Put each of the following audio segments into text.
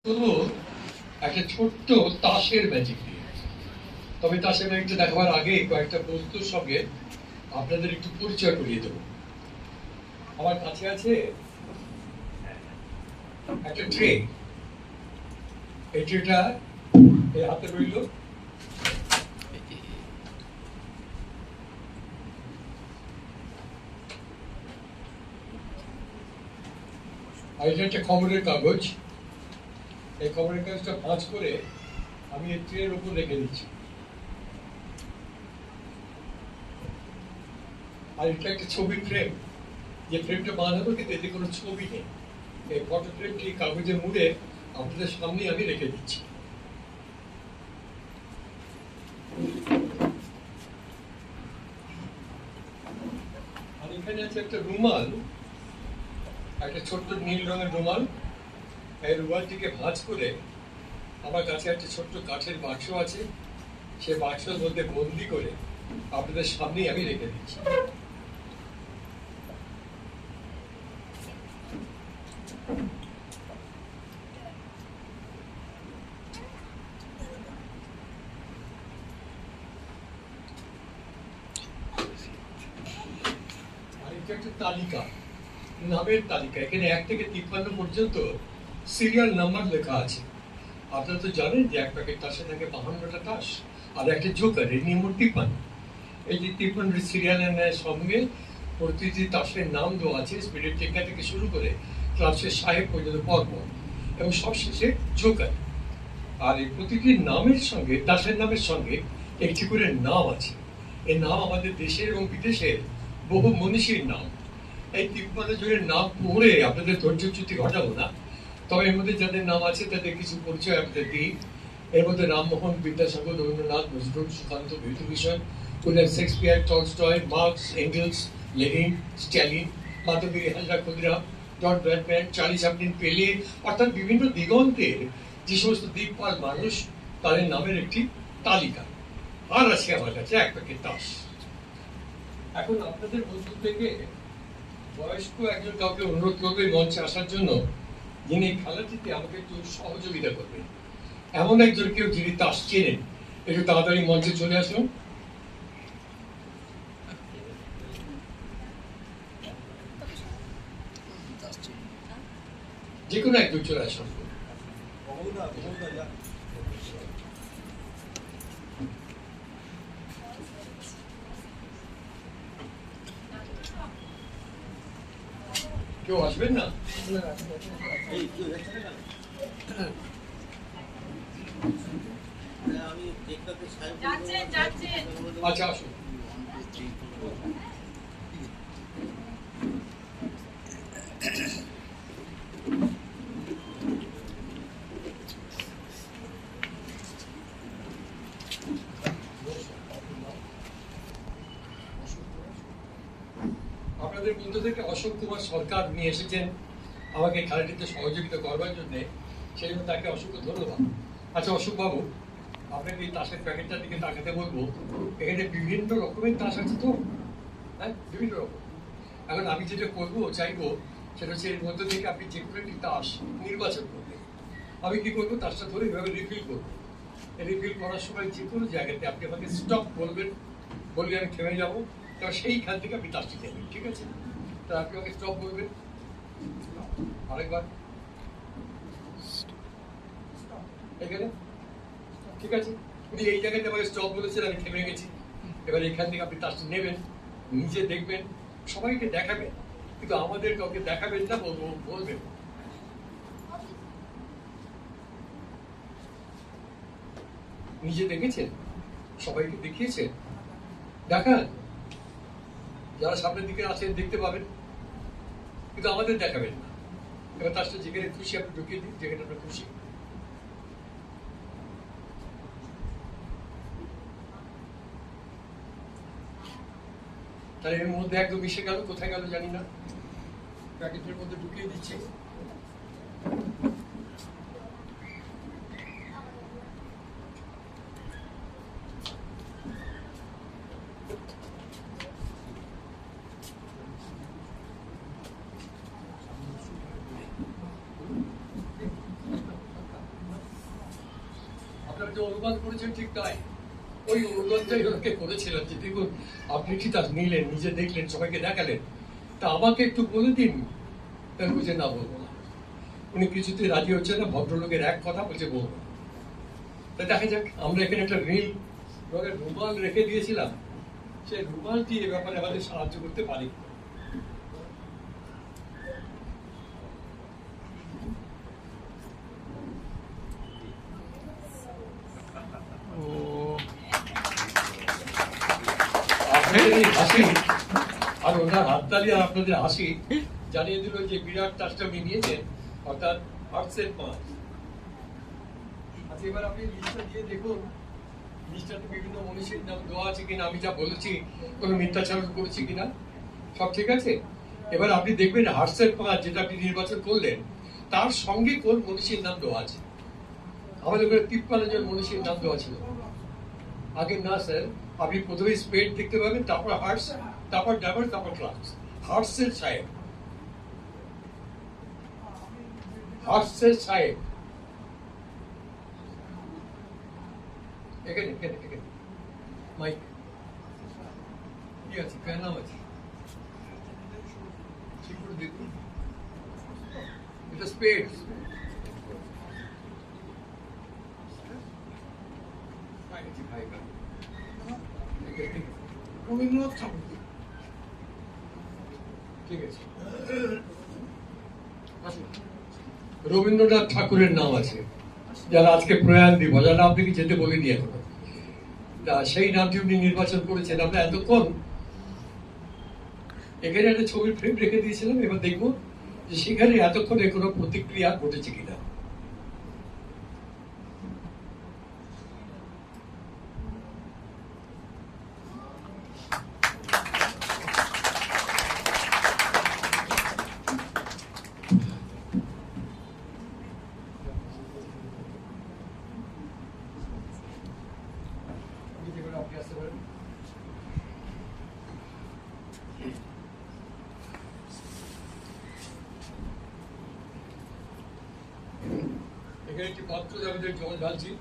শুরু একটা ছোট্ট তাসের ম্যাজিক দিয়ে। তবে তাসের ম্যাজিকটা দেখাবার আগে কয়েকটা বস্তুর সঙ্গে আপনাদের একটু পরিচয় করিয়ে দেব। আমার কাছে আছে একটা ট্রে। এই ট্রেটা এই হাতে রইল। আর এটা একটা খবরের কাগজ। এই খবরের কাগজটা ভাঁজ করে আমি এই ট্রের উপর রেখে দিচ্ছি। আর এটা একটা ছবির ফ্রেম, যে ফ্রেমটা বাঁধাবো কিন্তু এতে কোনো ছবি নেই। এই ফটো ফ্রেমটি কাগজে মুড়ে আপনাদের সামনে আমি রেখে দিচ্ছি। আর এখানে আছে একটা রুমাল, একটা ছোট্ট নীল রঙের রুমাল। এই রুমালটিকে ভাঁজ করে আমার কাছে একটা ছোট্ট কাঠের বাক্স আছে, সে বাক্সের মধ্যে বন্দি করে আপনাদের সামনেই আমি রেখে দিচ্ছি। আর এটা একটা তালিকা, নামের তালিকা। এখানে 1 থেকে 53 পর্যন্ত সিরিয়াল নাম্বার লেখা আছে। আপনারা তো জানেন যে এক প্যাকেট তাসে থাকে 52টা তাস, আর একটা জোকার, এই নিয়ে মোট 53। এই যে 53 সিরিয়ালের সঙ্গে প্রতিটি তাসের নাম দেওয়া আছে, স্পিডের টেক্কা থেকে শুরু করে ক্লাসের সাহেব পর্যন্ত পরপর, এবং সবশেষে জোকার। আর এই প্রতিটি নামের সঙ্গে, তাসের নামের সঙ্গে একটি করে নাম আছে। এই নাম আমাদের দেশের এবং বিদেশের বহু মনীষীর নাম। এই 53 জনের নাম পড়ে আপনাদের ধৈর্যচ্যুতি ঘটাবো না, তবে এর মধ্যে যাদের নাম আছে তাদের কিছু পরিচয় আপনাদের দিই। এর মধ্যে Rammohan, Vidyasagar, Rabindranath, Nazrul, Sukanta, Bibhutibhushan, William Shakespeare, Tolstoy, Marx, Engels, Lenin, Stalin, Madhabi, Hazra, Khudiram, John Bradman, Charlie Chaplin, Pele, অর্থাৎ বিভিন্ন দিগন্তের যে সমস্ত দিকপাল মানুষ, তাদের নামের একটি তালিকা। আর আছে আমার কাছে 1 প্যাকেট তাস। এখন আপনাদের মধ্য থেকে বয়স্ক একজন কাউকে অনুরোধ করবে মঞ্চে আসার জন্য, যিনি খেলাটিতে আমাকে একটু সহযোগিতা করবেন। এমন একজন কেউ যিনি তাস চেনেন, একটু তাড়াতাড়ি মঞ্চে চলে আসুন। যে কোনো একজন চলে আসুন। কেউ আসবেন না? আচ্ছা, আসুন। আপনাদের মধ্য থেকে অশোক কুমার সরকার নিয়ে এসেছেন আমাকে খেলাটিতে সহযোগিতা করবার জন্য, সেই জন্য তাকে অসংখ্য ধন্যবাদ। আচ্ছা অশোক বাবু, আপনাকে এই তাসের প্যাকেটটার দিকে তাকাতে বলবো। এখানে বিভিন্ন রকমের তাস আছে তো, হ্যাঁ, বিভিন্ন রকম। এখন আমি যেটা করবো চাইবো সেটা হচ্ছে এর মধ্যে থেকে আপনি যে কোনো একটি তাস নির্বাচন করবেন। আমি কি করবো, তাসটা ধরে এভাবে রিফিল করবো। রিফিল করার সময় যে কোনো জায়গাতে আপনি আমাকে স্টপ বলবেন, বললে আমি থেমে যাবো, তবে সেইখান থেকে আপনি তাসটি নেবেন, ঠিক আছে? তা আপনি আমাকে স্টপ বলবেন আরেকবার, এখানে, ঠিক আছে? উনি এই জায়গাতে আমাকে স্টপ বলেছেন, আমি থেমে গেছি। এবার এখান থেকে আপনি তাসটি নেবেন, নিজে দেখবেন, সবাইকে দেখাবেন, কিন্তু আমাদের কাউকে দেখাবেন না, বলবেন। নিজে দেখেছেন, সবাইকে দেখিয়েছেন, দেখান। যারা সামনের দিকে আছেন দেখতে পাবেন, কিন্তু আমাদের দেখাবেন না। এবার তাসটা যেখানে খুশি আপনি ঢুকিয়ে দিন, যেখানে আপনার খুশি। তাহলে এর মধ্যে একদম মিশে গেল, কোথায় গেল জানি না, প্যাকেটের মধ্যে ঢুকিয়ে দিচ্ছি। যে অনুবাদ করেছেন ঠিক তাই, ওই অনুবাদটাই ওনাকে করেছিলাম যে দেখুন আপনি কি তা নিলেন, নিজে দেখলেন, সবাইকে দেখালেন, তা আমাকে একটু বলে দিন। তাই বুঝে না বলবো না, উনি কিছুতে রাজি হচ্ছে না, ভদ্রলোকের এক কথা বলছে বলবো না। তাই দেখা যাক, আমরা এখানে একটা নীল রঙের রুমাল রেখে দিয়েছিলাম, সেই রুমালটি এ ব্যাপারে আমাদের সাহায্য করতে পারি। আপনাদের এই হাসি আর ওনার হাততালি আর আপনাদের হাসি জানিয়ে দিল যে বিরাট টাচটা উনি নিয়েছেন, অর্থাৎ হার্টসের মাছ। আচ্ছা, এবার আপনি লিস্টটা দিয়ে দেখুন, লিস্টটাতে বিভিন্ন মনীষীর নাম দেওয়া আছে কিনা, আমি যা বলেছি কোনো মিথ্যাচারণ করেছি কিনা, সব ঠিক আছে। এবার আপনি দেখবেন হার্টসের পাঁচ যেটা আপনি নির্বাচন করলেন, তার সঙ্গে কোন মনীষীর নাম দেওয়া আছে। আমাদের ওখানে 53 জন মনীষীর নাম দেওয়া ছিল। আগে না স্যার, আপনি প্রথমে স্পেড দেখতে পাবেন, তারপর হার্টস, তারপর ডাবল, তারপর ক্লাস। হার্টসের সাহেব, হার্টসের সাহেব এখানে এখানে এখানে মাইক কি আছে, কার নাম আছে ঠিক করে দেখুন। এটা স্পেড, রবীন্দ্রনাথ ঠাকুর, ঠিক আছে। রবীন্দ্রনাথ ঠাকুরের নাম আছে, যারা আজকে প্রয়াণ দিবস, যারা আপনাকে যেতে বলিনি এখনো, সেই নামটি উনি নির্বাচন করেছেন। আমরা এতক্ষণ এখানে একটা ছবির ফ্রেম রেখে দিয়েছিলাম, এবার দেখবো যে সেখানে এতক্ষণে কোনো প্রতিক্রিয়া ঘটেছে কিনা। এখানে একটি পাত্র আমাদের জল ঢালছি।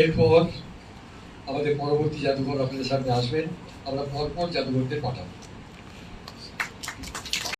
এরপর আমাদের পরবর্তী জাদুঘর আপনাদের সামনে আসবেন, আমরা পরপর জাদুঘরদের পাঠাবো।